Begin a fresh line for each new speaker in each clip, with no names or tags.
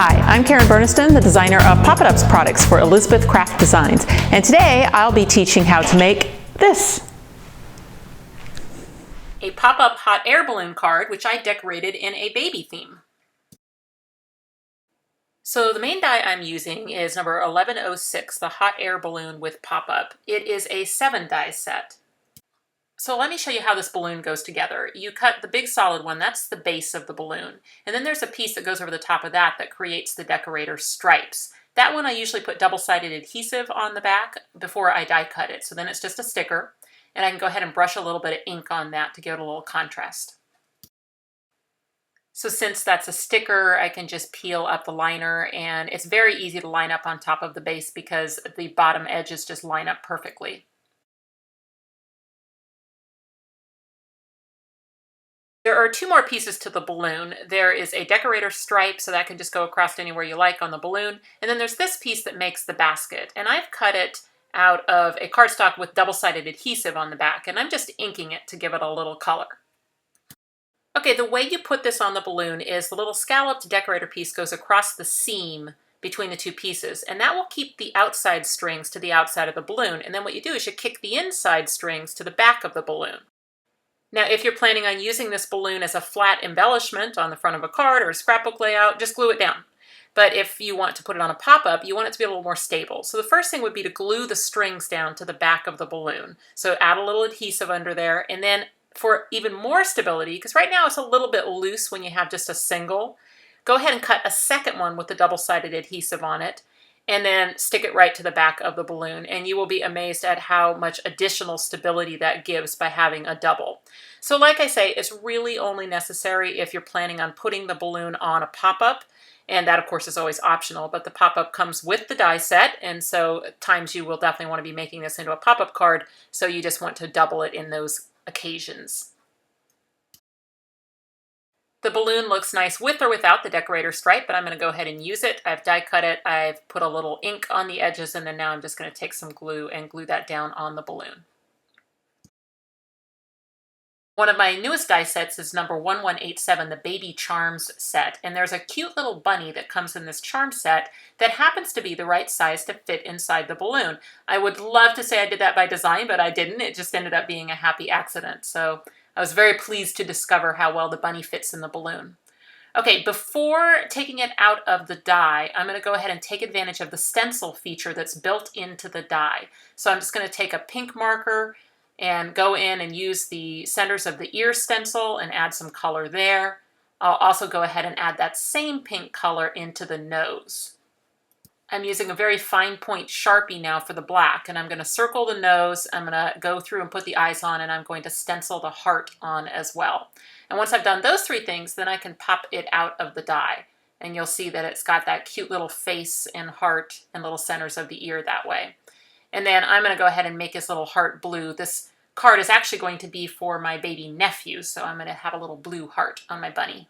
Hi, I'm Karen Burniston, the designer of Pop It Ups products for Elizabeth Craft Designs, and today I'll be teaching how to make this. A pop-up hot air balloon card, which I decorated in a baby theme. So the main die I'm using is number 1106, the hot air balloon with pop-up. It is a 7 die set. So let me show you how this balloon goes together. You cut the big solid one, that's the base of the balloon. And then there's a piece that goes over the top of that that creates the decorator stripes. That one I usually put double-sided adhesive on the back before I die cut it. So then it's just a sticker. And I can go ahead and brush a little bit of ink on that to give it a little contrast. So since that's a sticker, I can just peel up the liner, and it's very easy to line up on top of the base because the bottom edges just line up perfectly. There are two more pieces to the balloon. There is a decorator stripe, so that can just go across anywhere you like on the balloon. And then there's this piece that makes the basket. And I've cut it out of a cardstock with double-sided adhesive on the back, and I'm just inking it to give it a little color. Okay, the way you put this on the balloon is the little scalloped decorator piece goes across the seam between the two pieces, and that will keep the outside strings to the outside of the balloon. And then what you do is you kick the inside strings to the back of the balloon. Now, if you're planning on using this balloon as a flat embellishment on the front of a card or a scrapbook layout, just glue it down. But if you want to put it on a pop-up, you want it to be a little more stable. So the first thing would be to glue the strings down to the back of the balloon. So add a little adhesive under there, and then for even more stability, because right now it's a little bit loose when you have just a single, go ahead and cut a second one with the double-sided adhesive on it, and then stick it right to the back of the balloon, and you will be amazed at how much additional stability that gives by having a double. So like I say, it's really only necessary if you're planning on putting the balloon on a pop-up, and that of course is always optional, but the pop-up comes with the die set, and so at times you will definitely want to be making this into a pop-up card, so you just want to double it in those occasions. The balloon looks nice with or without the decorator stripe, but I'm going to go ahead and use it. I've die cut it, I've put a little ink on the edges, and then now I'm just going to take some glue and glue that down on the balloon. One of my newest die sets is number 1187, the Baby Charms set, and there's a cute little bunny that comes in this charm set that happens to be the right size to fit inside the balloon. I would love to say I did that by design, but I didn't. It just ended up being a happy accident. So I was very pleased to discover how well the bunny fits in the balloon. Okay, before taking it out of the die, I'm going to go ahead and take advantage of the stencil feature that's built into the die. So I'm just going to take a pink marker and go in and use the centers of the ear stencil and add some color there. I'll also go ahead and add that same pink color into the nose. I'm using a very fine point Sharpie now for the black, and I'm going to circle the nose, I'm going to go through and put the eyes on, and I'm going to stencil the heart on as well. And once I've done those three things, then I can pop it out of the die. And you'll see that it's got that cute little face and heart and little centers of the ear that way. And then I'm going to go ahead and make his little heart blue. This card is actually going to be for my baby nephew, so I'm going to have a little blue heart on my bunny.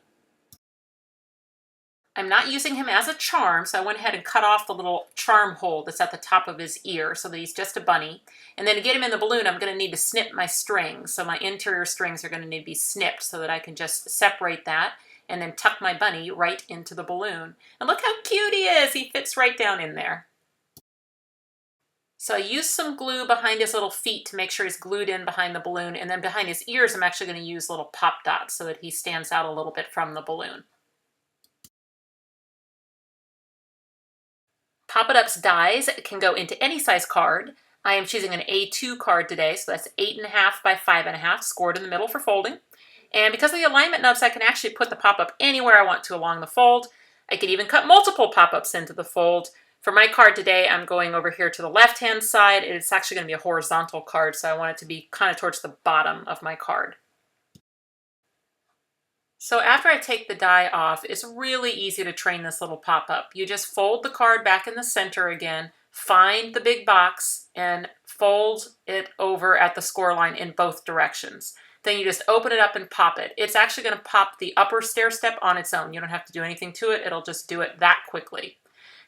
I'm not using him as a charm, so I went ahead and cut off the little charm hole that's at the top of his ear so that he's just a bunny. And then to get him in the balloon, I'm going to need to snip my strings. So my interior strings are going to need to be snipped so that I can just separate that and then tuck my bunny right into the balloon. And look how cute he is! He fits right down in there. So I used some glue behind his little feet to make sure he's glued in behind the balloon, and then behind his ears I'm actually going to use little pop dots so that he stands out a little bit from the balloon. Pop It Up's dies can go into any size card. I am choosing an A2 card today, so that's 8.5 by 5.5, scored in the middle for folding. And because of the alignment nubs, I can actually put the pop-up anywhere I want to along the fold. I could even cut multiple pop-ups into the fold. For my card today, I'm going over here to the left-hand side. It's actually going to be a horizontal card, so I want it to be kind of towards the bottom of my card. So after I take the die off, it's really easy to train this little pop-up. You just fold the card back in the center again, find the big box, and fold it over at the score line in both directions. Then you just open it up and pop it. It's actually going to pop the upper stair step on its own. You don't have to do anything to it. It'll just do it that quickly.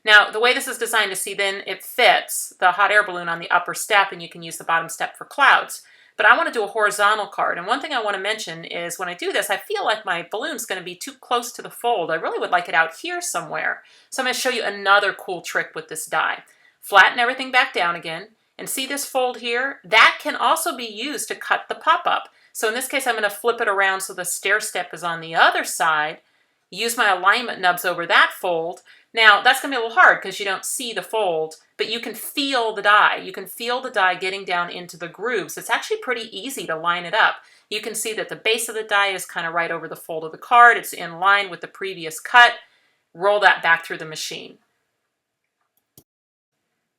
Now, the way this is designed to see, then it fits the hot air balloon on the upper step, and you can use the bottom step for clouds. but I want to do a horizontal card. And one thing I want to mention is when I do this, I feel like my balloon's going to be too close to the fold. I really would like it out here somewhere. So I'm going to show you another cool trick with this die. Flatten everything back down again, and see this fold here? That can also be used to cut the pop-up. So in this case, I'm going to flip it around so the stair step is on the other side, use my alignment nubs over that fold. Now, that's going to be a little hard because you don't see the fold, but you can feel the die. You can feel the die getting down into the grooves. It's actually pretty easy to line it up. You can see that the base of the die is kind of right over the fold of the card. It's in line with the previous cut. Roll that back through the machine.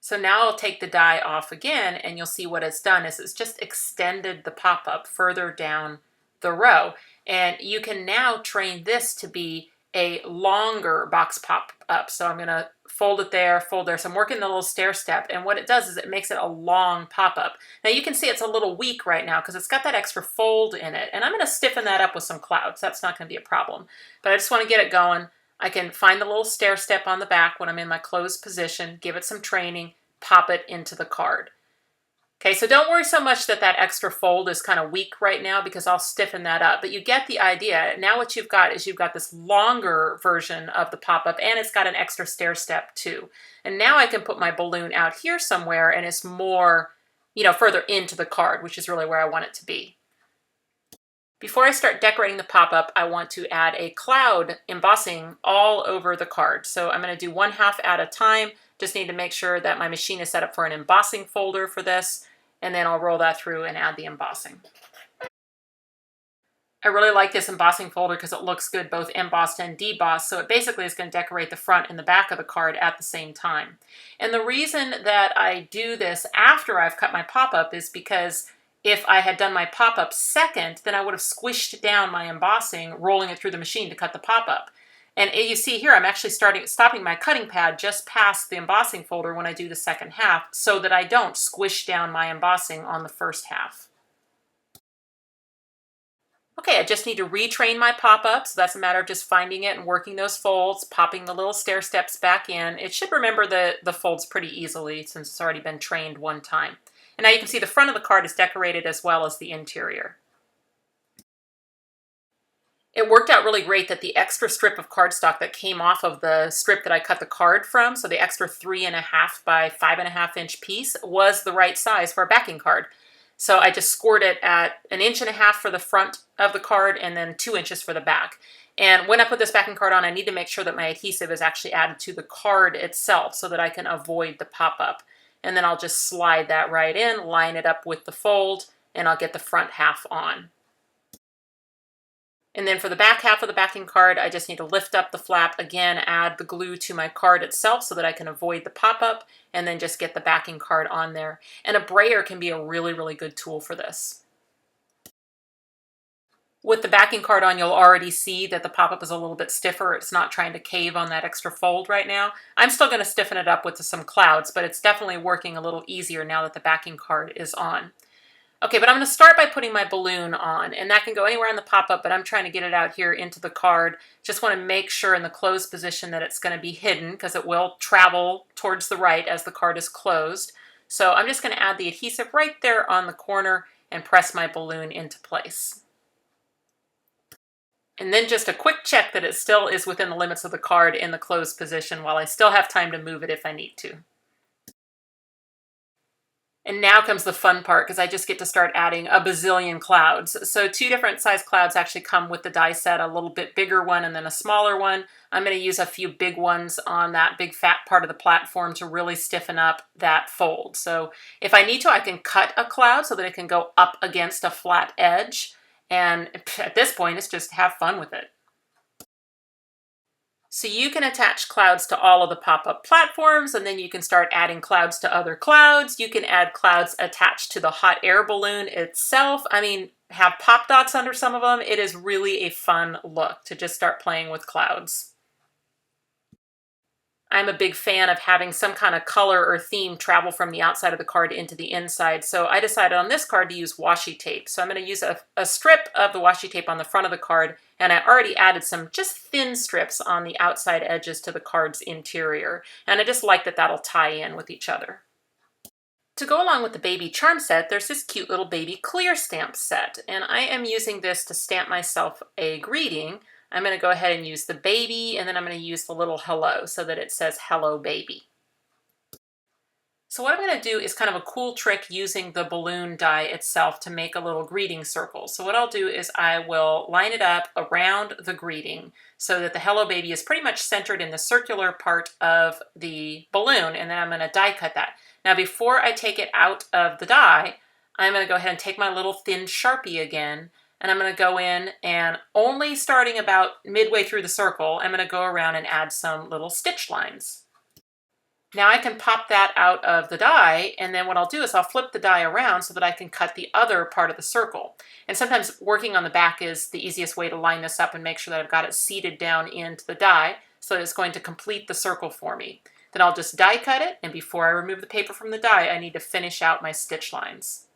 So now I'll take the die off again, and you'll see what it's done is it's just extended the pop-up further down the row. And you can now train this to be a longer box pop-up. So I'm going to fold it there, fold there. So I'm working the little stair step, and what it does is it makes it a long pop-up. Now you can see it's a little weak right now because it's got that extra fold in it, and I'm going to stiffen that up with some clouds. That's not going to be a problem, but I just want to get it going. I can find the little stair step on the back when I'm in my closed position, give it some training, pop it into the card. Okay, so don't worry so much that that extra fold is kind of weak right now because I'll stiffen that up, but you get the idea. Now what you've got is you've got this longer version of the pop-up, and it's got an extra stair step too. And now I can put my balloon out here somewhere, and it's more, further into the card, which is really where I want it to be. Before I start decorating the pop-up, I want to add a cloud embossing all over the card. So I'm going to do 1/2 at a time. Just need to make sure that my machine is set up for an embossing folder for this, and then I'll roll that through and add the embossing. I really like this embossing folder because it looks good both embossed and debossed, so it basically is going to decorate the front and the back of the card at the same time. And the reason that I do this after I've cut my pop-up is because if I had done my pop-up second, then I would have squished down my embossing, rolling it through the machine to cut the pop-up. And you see here, I'm actually stopping my cutting pad just past the embossing folder when I do the second half so that I don't squish down my embossing on the first half. Okay, I just need to retrain my pop-up, so that's a matter of just finding it and working those folds, popping the little stair steps back in. It should remember the folds pretty easily since it's already been trained one time. And now you can see the front of the card is decorated as well as the interior. It worked out really great that the extra strip of cardstock that came off of the strip that I cut the card from, so the extra 3.5 by 5.5 inch piece, was the right size for a backing card. So I just scored it at 1.5 inches for the front of the card and then 2 inches for the back. And when I put this backing card on, I need to make sure that my adhesive is actually added to the card itself so that I can avoid the pop-up. And then I'll just slide that right in, line it up with the fold, and I'll get the front half on. And then for the back half of the backing card, I just need to lift up the flap again, add the glue to my card itself so that I can avoid the pop-up, and then just get the backing card on there. And a brayer can be a really, really good tool for this. With the backing card on, you'll already see that the pop-up is a little bit stiffer. It's not trying to cave on that extra fold right now. I'm still going to stiffen it up with some clouds, but it's definitely working a little easier now that the backing card is on. Okay, but I'm going to start by putting my balloon on, and that can go anywhere on the pop-up, but I'm trying to get it out here into the card. Just want to make sure in the closed position that it's going to be hidden because it will travel towards the right as the card is closed. So I'm just going to add the adhesive right there on the corner and press my balloon into place. And then just a quick check that it still is within the limits of the card in the closed position while I still have time to move it if I need to. And now comes the fun part because I just get to start adding a bazillion clouds. So 2 different size clouds actually come with the die set, a little bit bigger one and then a smaller one. I'm going to use a few big ones on that big fat part of the platform to really stiffen up that fold. So if I need to, I can cut a cloud so that it can go up against a flat edge. And at this point, it's just have fun with it. So you can attach clouds to all of the pop-up platforms, and then you can start adding clouds to other clouds. You can add clouds attached to the hot air balloon itself. I mean, have pop dots under some of them. It is really a fun look to just start playing with clouds. I'm a big fan of having some kind of color or theme travel from the outside of the card into the inside. So I decided on this card to use washi tape. So I'm going to use a strip of the washi tape on the front of the card, and I already added some just thin strips on the outside edges to the card's interior. And I just like that that'll tie in with each other. To go along with the baby charm set, there's this cute little baby clear stamp set, and I am using this to stamp myself a greeting. I'm going to go ahead and use the baby, and then I'm going to use the little hello so that it says hello baby. So what I'm going to do is kind of a cool trick using the balloon die itself to make a little greeting circle. So what I'll do is I will line it up around the greeting so that the hello baby is pretty much centered in the circular part of the balloon, and then I'm going to die cut that. Now before I take it out of the die, I'm going to go ahead and take my little thin Sharpie again, and I'm going to go in and only starting about midway through the circle, I'm going to go around and add some little stitch lines. Now I can pop that out of the die, and then what I'll do is I'll flip the die around so that I can cut the other part of the circle. And sometimes working on the back is the easiest way to line this up and make sure that I've got it seated down into the die so that it's going to complete the circle for me. Then I'll just die cut it, and before I remove the paper from the die, I need to finish out my stitch lines.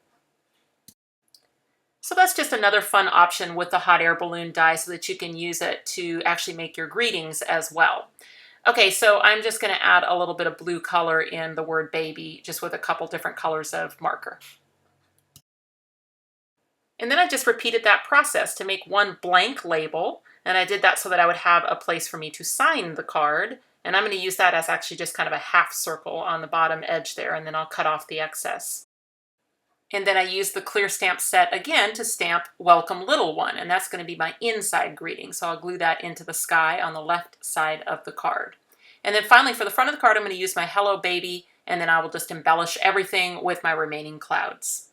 So that's just another fun option with the hot air balloon die so that you can use it to actually make your greetings as well. Okay, so I'm just going to add a little bit of blue color in the word baby, just with a couple different colors of marker. And then I just repeated that process to make one blank label, and I did that so that I would have a place for me to sign the card. And I'm going to use that as actually just kind of a half circle on the bottom edge there, and then I'll cut off the excess. And then I use the clear stamp set again to stamp welcome little one, and that's going to be my inside greeting. So I'll glue that into the sky on the left side of the card. And then finally for the front of the card, I'm going to use my hello baby, and then I will just embellish everything with my remaining clouds.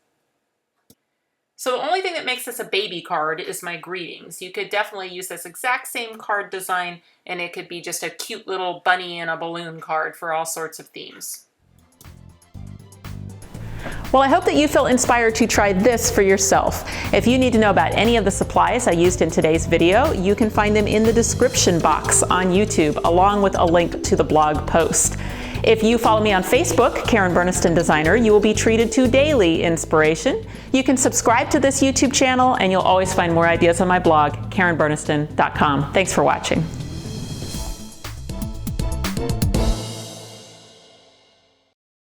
So the only thing that makes this a baby card is my greetings. You could definitely use this exact same card design, and it could be just a cute little bunny in a balloon card for all sorts of themes.
Well, I hope that you feel inspired to try this for yourself. If you need to know about any of the supplies I used in today's video, you can find them in the description box on YouTube, along with a link to the blog post. If you follow me on Facebook, Karen Burniston Designer, you will be treated to daily inspiration. You can subscribe to this YouTube channel, and you'll always find more ideas on my blog, KarenBurniston.com. Thanks for watching.